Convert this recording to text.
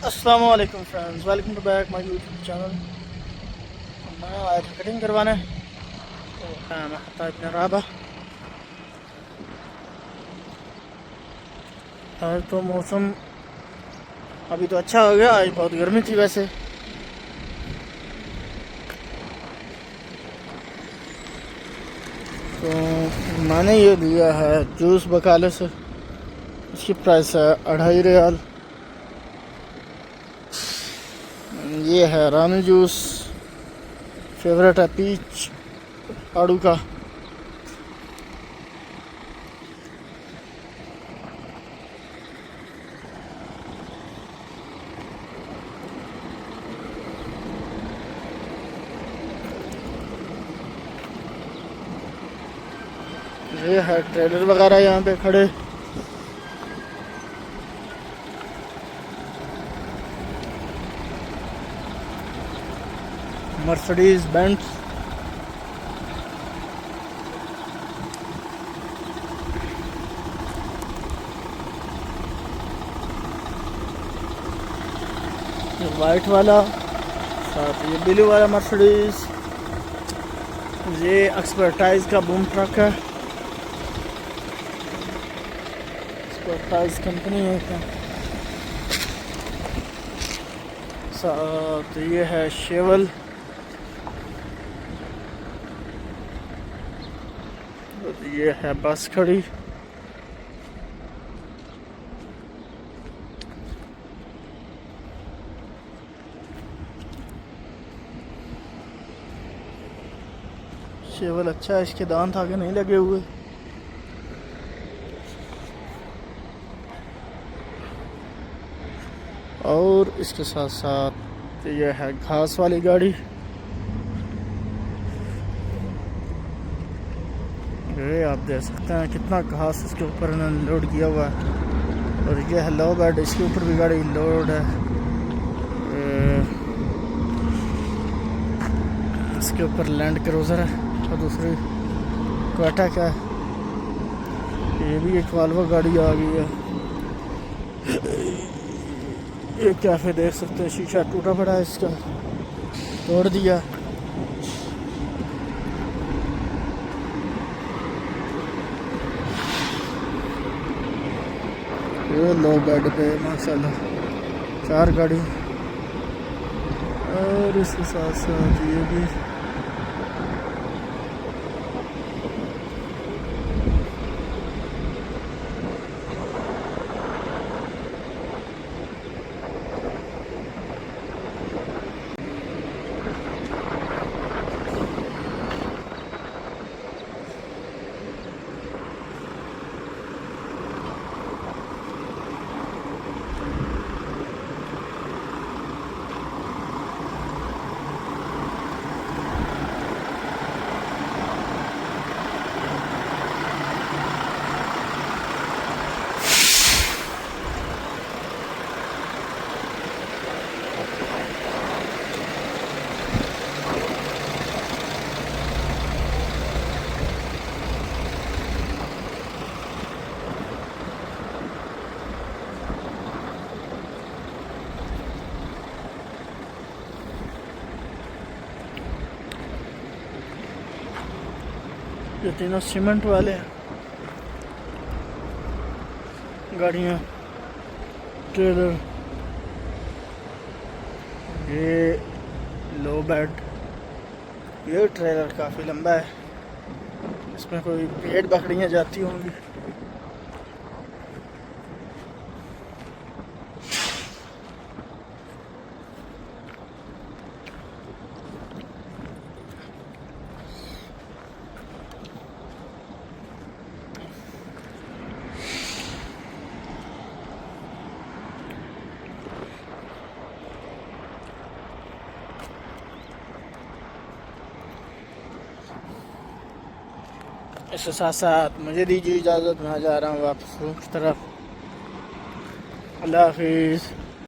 अस्सलाम वालेकुम friends, welcome to back my YouTube channel. मैं आया था कटिंग करवाने, तो मैं आता इब्न राबा। आज तो मौसम अभी तो अच्छा हो गया, आज बहुत गर्मी थी वैसे। तो मैंने ये लिया है जूस बकाले से। इसकी प्राइस है 2.5 रियाल। ये है रानी जूस, फेवरेट है पीच आड़ू का। ये है ट्रेलर वगैरह यहाँ पे खड़े। मर्सिडीज बेंज, वाइट वाला, साथ ये ब्लू वाला मर्सिडीज। ये एक्सपर्टाइज का बूम ट्रक है, एक्सपर्टाइज कंपनी है क्या। साथ ये है शेवल, ये है बस खड़ी। शेवल अच्छा है, इसके दांत आगे नहीं लगे हुए। और इसके साथ साथ ये है घास वाली गाड़ी। ये आप देख सकते हैं कितना घास इसके ऊपर इन्होंने लोड किया हुआ है। और ये है लो बेड, इसके ऊपर भी गाड़ी लोड है। इसके ऊपर लैंड क्रूजर है और दूसरी टोयोटा का है। ये भी एक वाल्वो गाड़ी आ गई है। ये कैफे देख सकते हैं, शीशा टूटा पड़ा है इसका, तोड़ दिया। ये लो बेड पे माशाल्लाह 4 गाड़ी। और इसके साथ साथ ये भी ये तीनों सीमेंट वाले हैं गाड़ियाँ, ट्रेलर। ये लो बेड, ये ट्रेलर काफ़ी लंबा है, इसमें कोई भेड़ बकरियाँ जाती होंगी। इसके साथ साथ मुझे दीजिए इजाज़त, मैं जा रहा हूँ वापस रूम की तरफ। अल्लाह हाफिज़।